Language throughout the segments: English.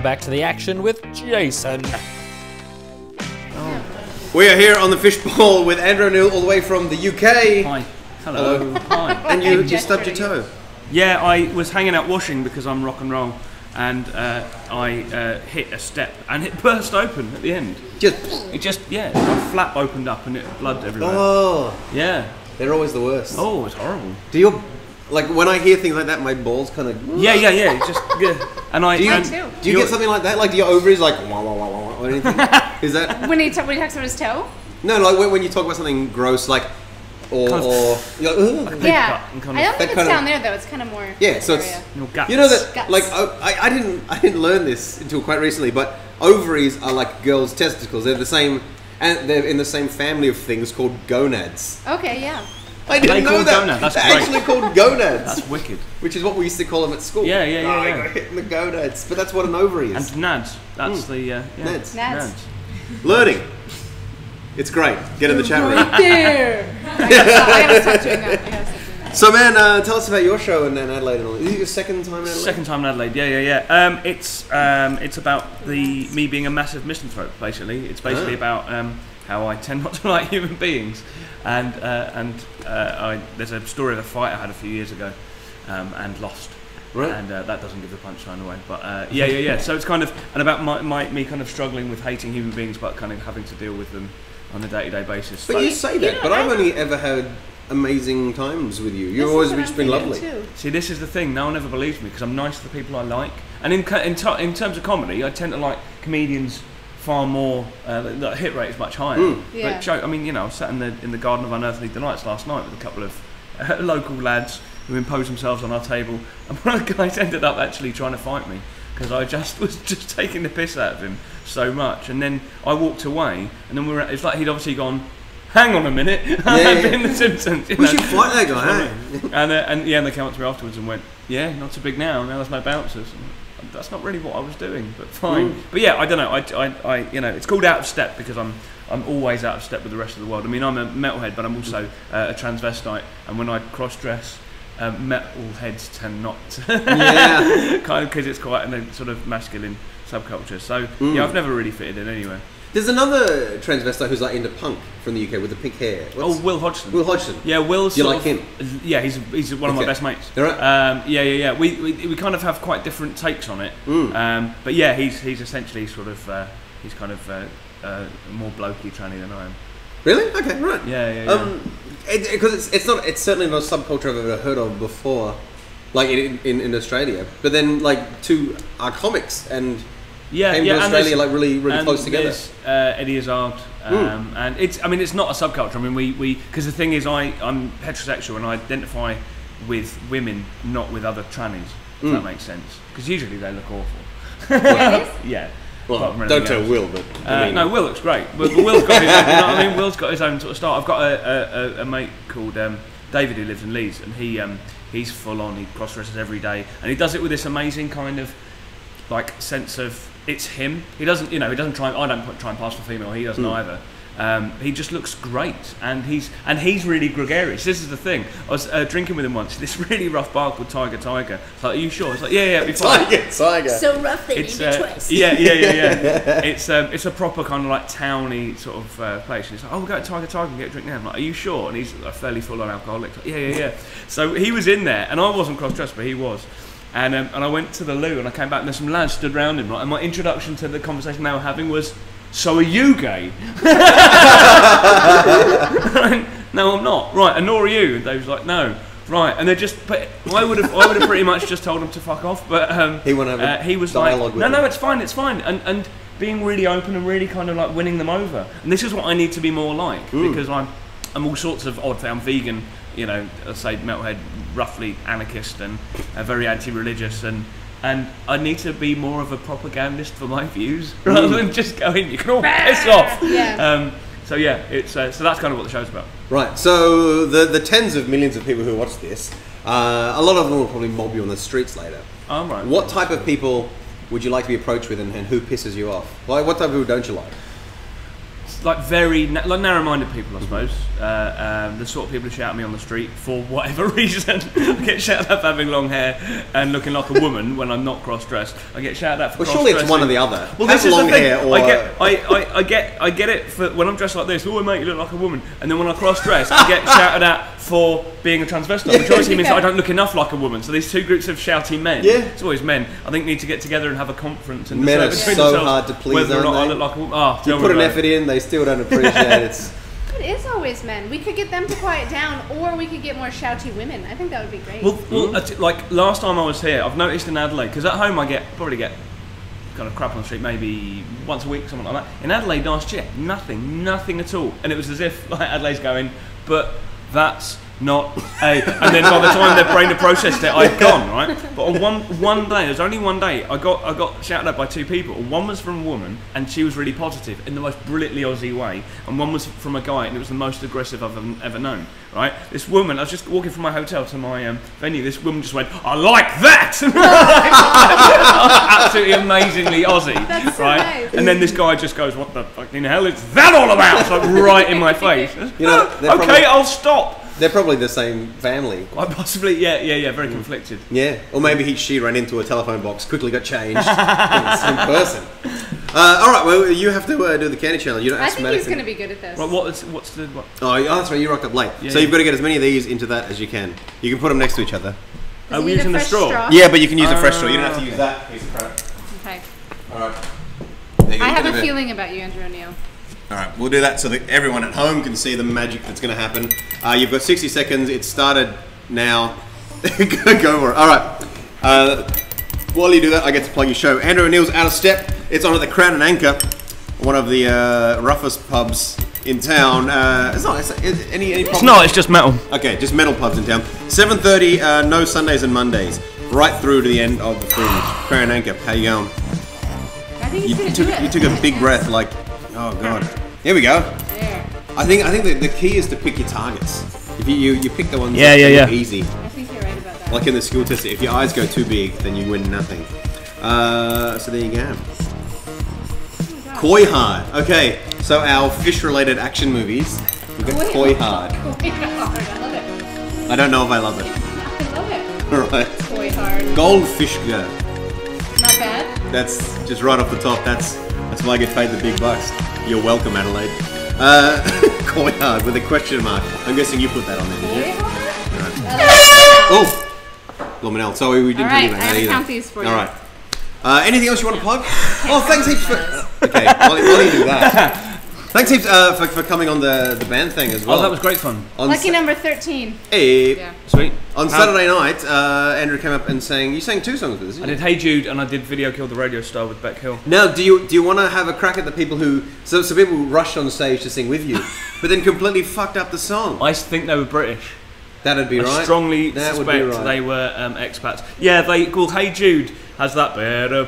Back to the action with Jason. We are here on the Fishbowl with Andrew O'Neill all the way from the UK. Hi. Hello. Hi. And you stubbed your toe. Yeah, I was hanging out washing because I'm rock and roll, and I hit a step and it burst open at the end. My flap opened up and it blood everywhere. Oh. Yeah. They're always the worst. Oh, it's horrible. Do you, like, when I hear things like that, my balls kind of... Yeah. It's just, and I... Do you get something like that? Like, do your ovaries like, wah, wah, wah, wah, or anything? Is that... When he talks about his toe? No, like when you talk about something gross, like, or you're like, ugh. Yeah. I don't think it's down there, though. It's kind of more... Yeah, so it's... Guts. You know that, Guts. like, I didn't learn this until quite recently, but ovaries are like girls' testicles. They're the same... And they're in the same family of things called gonads. Okay, yeah. I didn't know that. Gonads. That's they're great. actually called gonads. That's wicked. Which is what we used to call them at school. Yeah. I got hit in the gonads. But that's what an ovary is. And nads. That's the... Nads. Nads. Learning. It's great. Get in the chat room. Right there. I gotta stop doing that. So, man, tell us about your show in Adelaide and all. Is it your second time in Adelaide? Second time in Adelaide, yeah. It's about me being a massive misanthrope, basically. It's basically about how I tend not to like human beings, and there's a story of a fight I had a few years ago, and lost. Right. And that doesn't give the punchline away, but yeah. So it's kind of about me kind of struggling with hating human beings, but kind of having to deal with them on a day-to-day basis. But you say that, but I've only ever had amazing times with you. You've always just been lovely. Too. See, this is the thing. No one ever believes me because I'm nice to the people I like. And in terms of comedy, I tend to like comedians far more. The hit rate is much higher. Yeah. But I mean, I was sat in the Garden of Unearthly Delights last night with a couple of local lads who imposed themselves on our table, and one of the guys ended up actually trying to fight me because I was just taking the piss out of him so much. And then I walked away, and then it's like he'd obviously gone, hang on a minute, I've been in The Simpsons. We should fight that guy, and they came up to me afterwards and went, yeah, not so big now there's no bouncers. And that's not really what I was doing, but fine. But yeah, I don't know, I it's called Out of Step because I'm always out of step with the rest of the world. I mean, I'm a metalhead, but I'm also a transvestite, and when I cross-dress, metalheads tend not to, kind of because it's quite a sort of masculine subculture. So yeah, I've never really fitted in anywhere. There's another transvestite who's like into punk from the UK with the pink hair. Will Hodgson. Will Hodgson. Yeah, Will's. You like him? Yeah, he's one of my best mates. All right. Yeah. We kind of have quite different takes on it. But yeah, he's essentially sort of he's kind of more blokey tranny than I am. Really? Okay, right. Yeah. Because it's certainly not a subculture I've ever heard of before, like in Australia. But then like two are comics and came to Australia like really close together. There's Eddie Izzard, and it's not a subculture. I mean we because the thing is I'm heterosexual and I identify with women, not with other trannies. If that makes sense. Because usually they look awful. Yeah. Well, don't tell Will, but no, Will looks great. But Will's got his own, you know what I mean? Will's got his own sort of style. I've got a mate called David who lives in Leeds, and he's full on. He cross dresses every day, and he does it with this amazing kind of like sense of it's him. He doesn't try. I don't try and pass for female. He doesn't either. He just looks great, and he's really gregarious. This is the thing. I was drinking with him once. This really rough bar called Tiger. It's like, are you sure? It's like, yeah, it'll be fine. Tiger. So rough they need to twist. Yeah. It's a proper kind of like towny sort of place. And he's like, oh, we'll go to Tiger and get a drink now. I'm like, are you sure? And he's like, fairly full on alcoholic. Like, yeah. So he was in there, and I wasn't cross-dressed, but he was. And I went to the loo, and I came back, and there's some lads stood around him, right? And my introduction to the conversation they were having was, so are you gay? No, I'm not. Right, and nor are you. And Dave was like, no. Right, and but I would have pretty much just told him to fuck off. But he wouldn't have he was dialogue like, with no, it's fine. And being really open and really kind of like winning them over. And this is what I need to be more like because I'm all sorts of odd things. I'm vegan, I say metalhead, roughly anarchist and very anti-religious and I need to be more of a propagandist for my views rather than just going, you can all piss off. Yeah. So yeah, it's so that's kind of what the show's about. Right. So the tens of millions of people who watch this, a lot of them will probably mob you on the streets later. Oh, right. What type of people would you like to be approached with, and who pisses you off? Like, what type of people don't you like? like very like narrow-minded people, I suppose. The sort of people who shout at me on the street for whatever reason. I get shouted at for having long hair and looking like a woman when I'm not cross-dressed. I get shouted at for cross-dressing. Well, surely it's one or the other. Well, have this is long the thing. hair or I get it for when I'm dressed like this. Oh, mate, you look like a woman. And then when I cross-dress, I get shouted at for being a transvestite, which obviously means that I don't look enough like a woman. So these two groups of shouty men, it's always men, I think need to get together and have a conference and men decide are so hard to please, whether or not I look like a woman. Oh, you put an effort in, they still don't appreciate it. It is always men. We could get them to quiet down, or we could get more shouty women. I think that would be great. Well, like last time I was here, I've noticed in Adelaide, because at home I probably get kind of crap on the street maybe once a week, something like that. In Adelaide last year, nothing at all, and it was as if like Adelaide's going, but that's not a, and then by the time their brain had processed it, I'd gone, right? But on one day, there's only one day, I got shouted at by two people. One was from a woman, and she was really positive in the most brilliantly Aussie way, and one was from a guy, and it was the most aggressive I've ever known, right? This woman, I was just walking from my hotel to my venue, this woman just went, I like that! Absolutely amazingly Aussie, That's so right? nice. And then this guy just goes, what the fucking hell is that all about? It's like right in my face. You know, Okay, I'll stop. They're probably the same family. Quite possibly, yeah, very conflicted. Yeah, or maybe she ran into a telephone box, quickly got changed. Same person. All right, well, you have to do the candy challenge. You don't I think he's going to be good at this. Right, what? Oh, that's right, you rocked up late. Yeah, so you've got to get as many of these into that as you can. You can put them next to each other. Are we using the straw? Yeah, but you can use a fresh straw. You don't have to use that piece of crap. Okay. All right. I have a feeling about you, Andrew O'Neill. All right, we'll do that so that everyone at home can see the magic that's going to happen. You've got 60 seconds. It started now. Go for it. All right. While you do that, I get to plug your show. Andrew O'Neill's Out of Step. It's on at the Crown and Anchor, one of the roughest pubs in town. It's not. Any It's not. It's just metal. Okay, just metal pubs in town. 7:30. No Sundays and Mondays. Right through to the end of the Fringe. Crown and Anchor. How you going? I think he's going to do it. You took a big breath, like, oh god. Here we go. There. I think the key is to pick your targets. If you pick the ones that are easy. I think you're right about that. Like in the school test, if your eyes go too big, then you win nothing. So there you go. Oh Koi Hard. Okay, so our fish-related action movies. We've got Koi Hard. Koi Hard. I love it. I don't know if I love it. I love it. Alright. Koi Hard. Goldfish Girl. Not bad. That's just right off the top. That's why I get paid the big bucks. You're welcome, Adelaide. Koi Hard with a question mark. I'm guessing you put that on there, did you? Koi Hard? Oh! Luminel. Sorry, we didn't tell you about that I have to either. count these for you. Alright. Anything else you want to plug? Oh, thanks heaps for... Okay, while you do that. Thanks heaps for coming on the band thing as well. Oh, that was great fun. Lucky number 13. Hey. Yeah. Sweet. On Saturday night, Andrew came up and sang... You sang 2 songs with us, didn't I you? did Hey Jude and I did Video Killed the Radio Star with Beck Hill. Now, do you want to have a crack at the people who... So people rushed on stage to sing with you, but then completely fucked up the song. I think they were British. That'd be right. I strongly that suspect would be right. they were expats. Yeah, they called Hey Jude has that better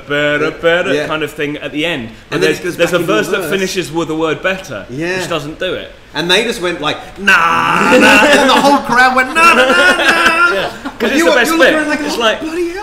kind of thing at the end. And there's a verse that finishes with the word better, which doesn't do it. And they just went like, nah, and then the whole crowd went, nah. Because it's the best bit.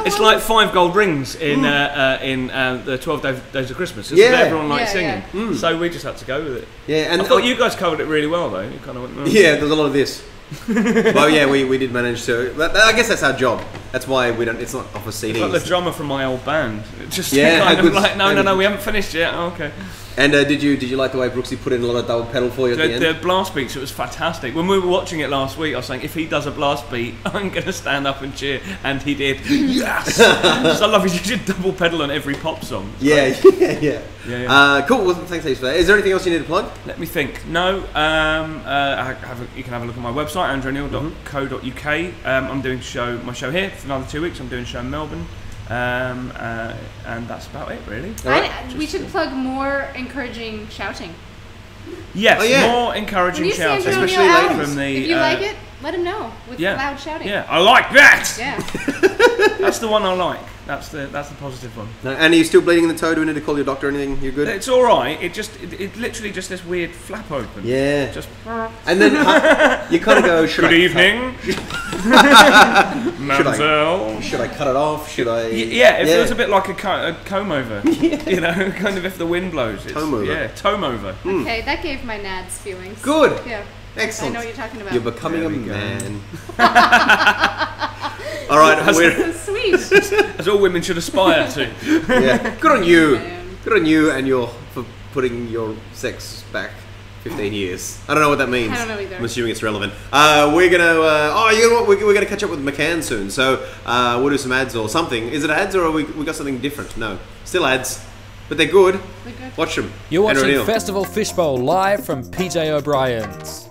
It's like 5 gold rings in the 12 Days of Christmas. Isn't it? Everyone likes singing. Yeah. So we just had to go with it. Yeah, and I thought you guys covered it really well though. You kind of went, yeah, there's a lot of this. Well, yeah, we did manage to. I guess that's our job. That's why we don't. It's not off a CD. It's like the drummer from my old band. Just yeah, kind of like, no, we haven't finished yet. Oh, okay. And did you like the way Brooksy put in a lot of double pedal for you at the end? The blast beats, it was fantastic. When we were watching it last week, I was saying, if he does a blast beat, I'm going to stand up and cheer. And he did. Yes! So I love it. You should double pedal on every pop song. Yeah. Cool. Well, thanks for that. Is there anything else you need to plug? Let me think. No. You can have a look at my website, andrewneill.co.uk. I'm doing my show here for another 2 weeks. I'm doing a show in Melbourne. And that's about it, really. We should plug more encouraging shouting. Yes, more encouraging shouting. Especially later. From the, if you like it, let him know with loud shouting. Yeah, I like that! Yeah. That's the one I like. That's the positive one. And are you still bleeding in the toe? Do we need to call your doctor or anything? You're good? It's alright. It literally just this weird flap open. Yeah. Just... And then you kind of go, Good evening. Mademoiselle. Should I cut it off? Should I? Yeah, it feels a bit like a comb over. You know, kind of if the wind blows. Comb over. Yeah, comb over. Okay, that gave my nads feelings. Good. Yeah. Excellent. I know what you're talking about. You're becoming a There we go. man. All right, we're, Sweet. As all women should aspire to. yeah. Good on you. Man. Good on you and for putting your sex back 15 years. I don't know what that means. I don't know either. I'm assuming it's relevant. We're gonna. You know what? We're gonna catch up with McCann soon. So we'll do some ads or something. Is it ads or are we got something different? No, still ads, but they're good. We're good. Watch them. You're Andrew watching Neil. Festival Fishbowl live from PJ O'Brien's.